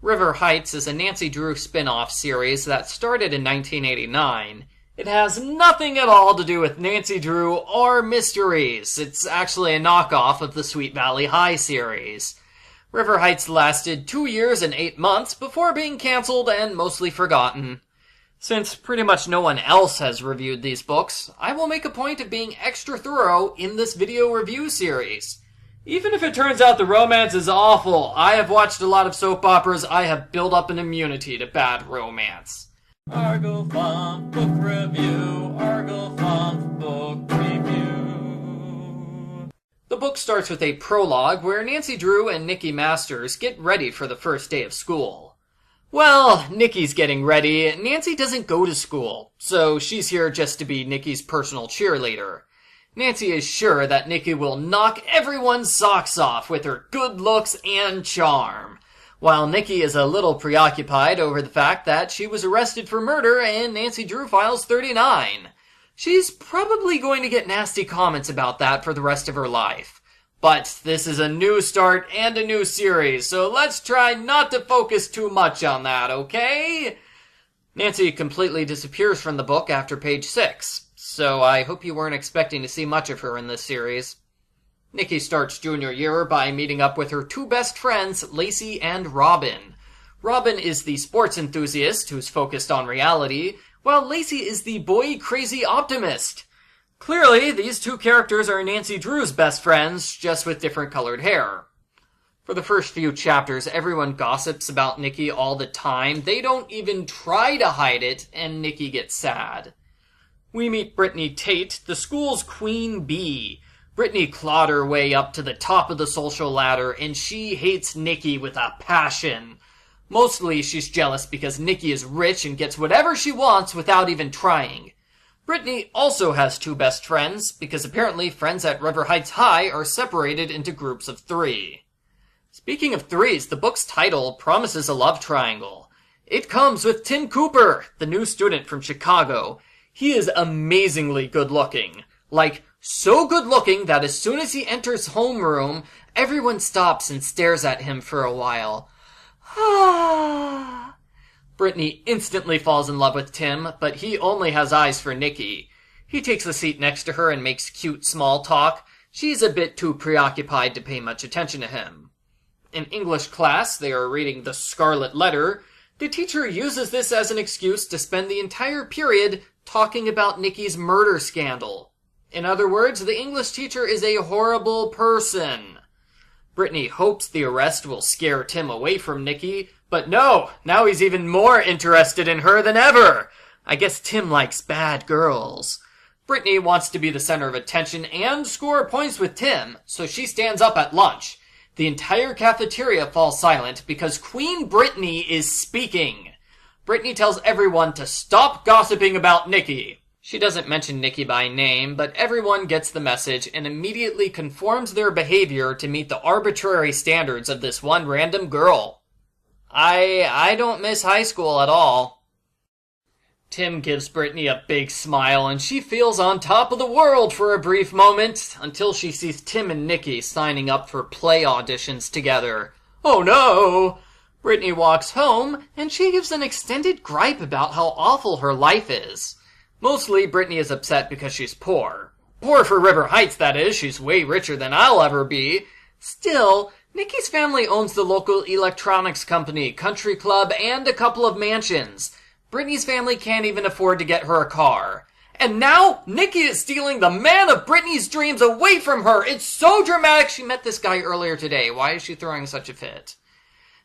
River Heights is a Nancy Drew spin-off series that started in 1989. It has nothing at all to do with Nancy Drew or mysteries. It's actually a knockoff of the Sweet Valley High series. River Heights lasted 2 years and 8 months before being canceled and mostly forgotten. Since pretty much no one else has reviewed these books, I will make a point of being extra thorough in this video review series. Even if it turns out the romance is awful, I have watched a lot of soap operas. I have built up an immunity to bad romance. Argo Funk Book Review, Argo Funk Book Review. The book starts with a prologue where Nancy Drew and Nikki Masters get ready for the first day of school. Well, Nikki's getting ready. Nancy doesn't go to school, so she's here just to be Nikki's personal cheerleader. Nancy is sure that Nikki will knock everyone's socks off with her good looks and charm, while Nikki is a little preoccupied over the fact that she was arrested for murder and Nancy Drew files 39. She's probably going to get nasty comments about that for the rest of her life. But this is a new start and a new series, so let's try not to focus too much on that, okay? Nancy completely disappears from the book after page 6. So I hope you weren't expecting to see much of her in this series. Nikki starts junior year by meeting up with her two best friends, Lacey and Robin. Robin is the sports enthusiast who's focused on reality, while Lacey is the boy-crazy optimist. Clearly, these two characters are Nancy Drew's best friends, just with different colored hair. For the first few chapters, everyone gossips about Nikki all the time. They don't even try to hide it, and Nikki gets sad. We meet Brittany Tate, the school's queen bee. Brittany clawed her way up to the top of the social ladder, and she hates Nikki with a passion. Mostly she's jealous because Nikki is rich and gets whatever she wants without even trying. Brittany also has two best friends, because apparently friends at River Heights High are separated into groups of 3. Speaking of threes, the book's title promises a love triangle. It comes with Tim Cooper, the new student from Chicago. He is amazingly good-looking. Like, so good-looking that as soon as he enters homeroom, everyone stops and stares at him for a while. Brittany instantly falls in love with Tim, but he only has eyes for Nikki. He takes a seat next to her and makes cute small talk. She's a bit too preoccupied to pay much attention to him. In English class, they are reading The Scarlet Letter. The teacher uses this as an excuse to spend the entire period talking about Nikki's murder scandal. In other words, the English teacher is a horrible person. Brittany hopes the arrest will scare Tim away from Nikki, but no, now he's even more interested in her than ever. I guess Tim likes bad girls. Brittany wants to be the center of attention and score points with Tim, so she stands up at lunch. The entire cafeteria falls silent because Queen Brittany is speaking. Brittany tells everyone to stop gossiping about Nikki. She doesn't mention Nikki by name, but everyone gets the message and immediately conforms their behavior to meet the arbitrary standards of this one random girl. I don't miss high school at all. Tim gives Brittany a big smile and she feels on top of the world for a brief moment until she sees Tim and Nikki signing up for play auditions together. Oh no! Brittany walks home, and she gives an extended gripe about how awful her life is. Mostly, Brittany is upset because she's poor. Poor for River Heights, that is. She's way richer than I'll ever be. Still, Nikki's family owns the local electronics company, country club, and a couple of mansions. Brittany's family can't even afford to get her a car. And now, Nikki is stealing the man of Brittany's dreams away from her. It's so dramatic. She met this guy earlier today. Why is she throwing such a fit?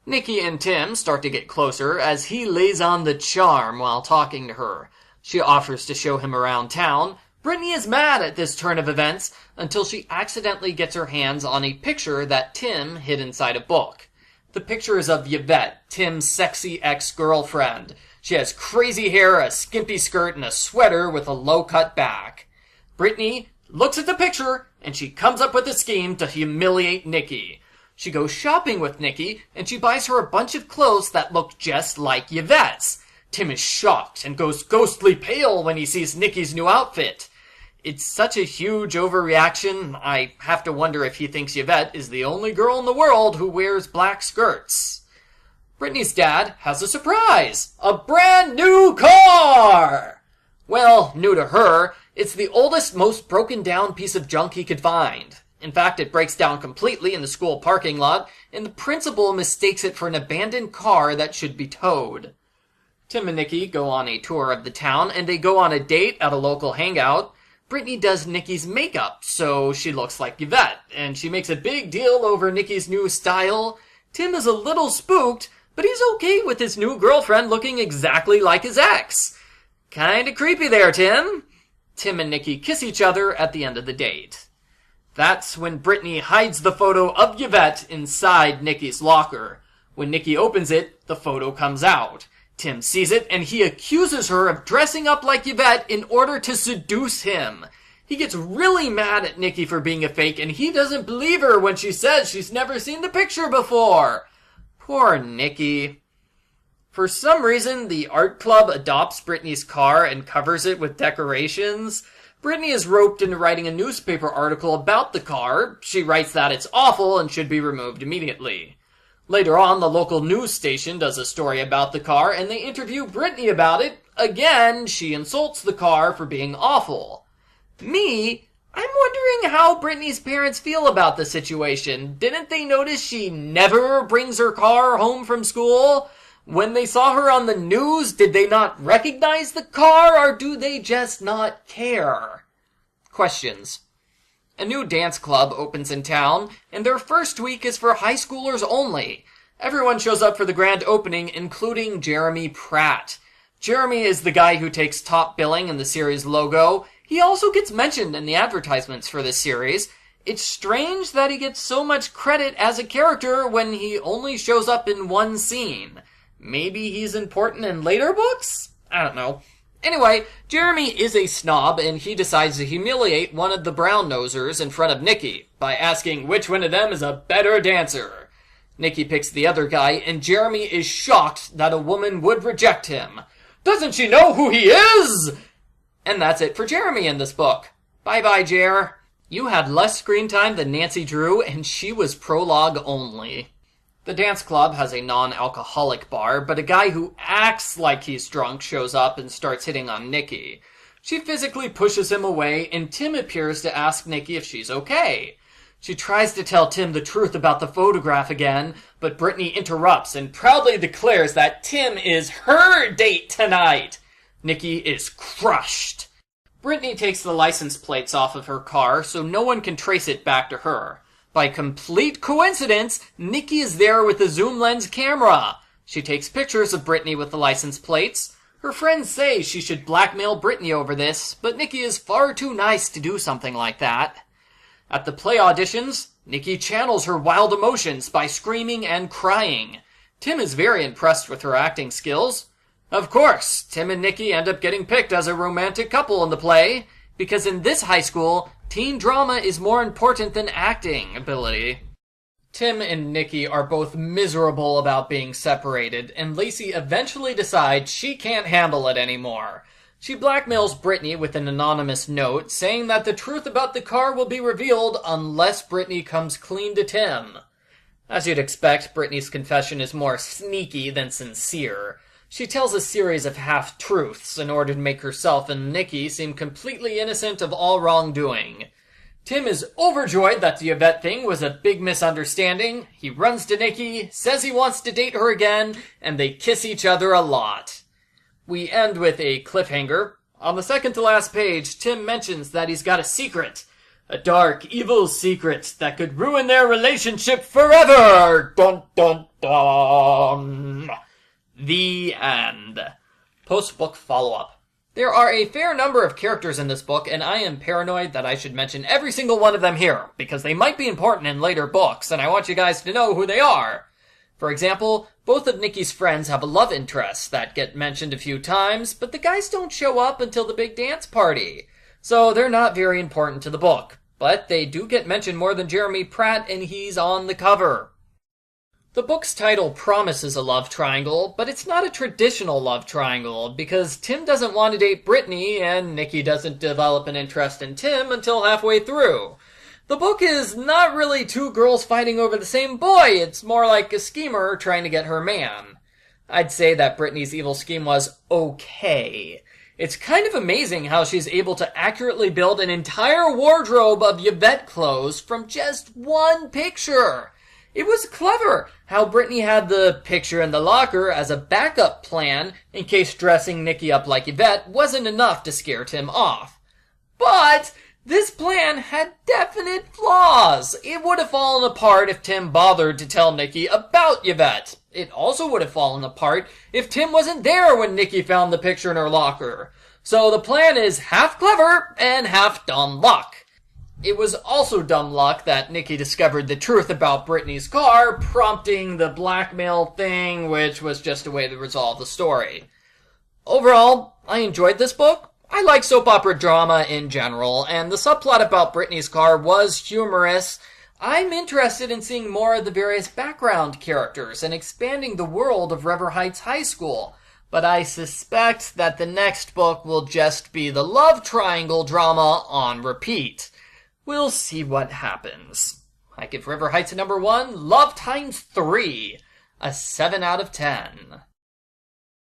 Nikki and Tim start to get closer as he lays on the charm while talking to her. She offers to show him around town. Brittany is mad at this turn of events until she accidentally gets her hands on a picture that Tim hid inside a book. The picture is of Yvette, Tim's sexy ex-girlfriend. She has crazy hair, a skimpy skirt, and a sweater with a low-cut back. Brittany looks at the picture, and she comes up with a scheme to humiliate Nikki. She goes shopping with Nikki, and she buys her a bunch of clothes that look just like Yvette's. Tim is shocked and goes ghostly pale when he sees Nikki's new outfit. It's such a huge overreaction, I have to wonder if he thinks Yvette is the only girl in the world who wears black skirts. Brittany's dad has a surprise! A brand new car! Well, new to her, it's the oldest, most broken down piece of junk he could find. In fact, it breaks down completely in the school parking lot, and the principal mistakes it for an abandoned car that should be towed. Tim and Nikki go on a tour of the town, and they go on a date at a local hangout. Brittany does Nikki's makeup, so she looks like Yvette, and she makes a big deal over Nikki's new style. Tim is a little spooked, but he's okay with his new girlfriend looking exactly like his ex. Kinda creepy there, Tim. Tim and Nikki kiss each other at the end of the date. That's when Brittany hides the photo of Yvette inside Nikki's locker. When Nikki opens it, the photo comes out. Tim sees it, and he accuses her of dressing up like Yvette in order to seduce him. He gets really mad at Nikki for being a fake, and he doesn't believe her when she says she's never seen the picture before. Poor Nikki. For some reason, the art club adopts Brittany's car and covers it with decorations. Brittany is roped into writing a newspaper article about the car. She writes that it's awful and should be removed immediately. Later on, the local news station does a story about the car, and they interview Brittany about it. Again, she insults the car for being awful. I'm wondering how Brittany's parents feel about the situation. Didn't they notice she never brings her car home from school? When they saw her on the news, did they not recognize the car, or do they just not care? Questions. A new dance club opens in town, and their first week is for high schoolers only. Everyone shows up for the grand opening, including Jeremy Pratt. Jeremy is the guy who takes top billing in the series logo. He also gets mentioned in the advertisements for this series. It's strange that he gets so much credit as a character when he only shows up in one scene. Maybe he's important in later books? I don't know. Anyway, Jeremy is a snob, and he decides to humiliate one of the brown-nosers in front of Nikki by asking which one of them is a better dancer. Nikki picks the other guy, and Jeremy is shocked that a woman would reject him. Doesn't she know who he is? And that's it for Jeremy in this book. Bye-bye, Jer. You had less screen time than Nancy Drew, and she was prologue only. The dance club has a non-alcoholic bar, but a guy who acts like he's drunk shows up and starts hitting on Nikki. She physically pushes him away, and Tim appears to ask Nikki if she's okay. She tries to tell Tim the truth about the photograph again, but Brittany interrupts and proudly declares that Tim is her date tonight. Nikki is crushed. Brittany takes the license plates off of her car so no one can trace it back to her. By complete coincidence, Nikki is there with the zoom lens camera. She takes pictures of Brittany with the license plates. Her friends say she should blackmail Brittany over this, but Nikki is far too nice to do something like that. At the play auditions, Nikki channels her wild emotions by screaming and crying. Tim is very impressed with her acting skills. Of course, Tim and Nikki end up getting picked as a romantic couple in the play, because in this high school, teen drama is more important than acting ability. Tim and Nikki are both miserable about being separated, and Lacey eventually decides she can't handle it anymore. She blackmails Brittany with an anonymous note, saying that the truth about the car will be revealed unless Brittany comes clean to Tim. As you'd expect, Brittany's confession is more sneaky than sincere. She tells a series of half-truths in order to make herself and Nikki seem completely innocent of all wrongdoing. Tim is overjoyed that the Yvette thing was a big misunderstanding. He runs to Nikki, says he wants to date her again, and they kiss each other a lot. We end with a cliffhanger. On the second to last page, Tim mentions that he's got a secret. A dark, evil secret that could ruin their relationship forever! Dun dun dun! The end. Post-book follow-up. There are a fair number of characters in this book, and I am paranoid that I should mention every single one of them here, because they might be important in later books, and I want you guys to know who they are. For example, both of Nikki's friends have a love interest that get mentioned a few times, but the guys don't show up until the big dance party. So they're not very important to the book, but they do get mentioned more than Jeremy Pratt, and he's on the cover. The book's title promises a love triangle, but it's not a traditional love triangle, because Tim doesn't want to date Brittany, and Nikki doesn't develop an interest in Tim until halfway through. The book is not really two girls fighting over the same boy, it's more like a schemer trying to get her man. I'd say that Brittany's evil scheme was okay. It's kind of amazing how she's able to accurately build an entire wardrobe of Yvette clothes from just one picture. It was clever how Brittany had the picture in the locker as a backup plan in case dressing Nikki up like Yvette wasn't enough to scare Tim off. But this plan had definite flaws. It would have fallen apart if Tim bothered to tell Nikki about Yvette. It also would have fallen apart if Tim wasn't there when Nikki found the picture in her locker. So the plan is half clever and half dumb luck. It was also dumb luck that Nikki discovered the truth about Brittany's car, prompting the blackmail thing, which was just a way to resolve the story. Overall, I enjoyed this book. I like soap opera drama in general, and the subplot about Brittany's car was humorous. I'm interested in seeing more of the various background characters and expanding the world of River Heights High School, but I suspect that the next book will just be the love triangle drama on repeat. We'll see what happens. I give River Heights a number 1, love times 3, a 7 out of 10.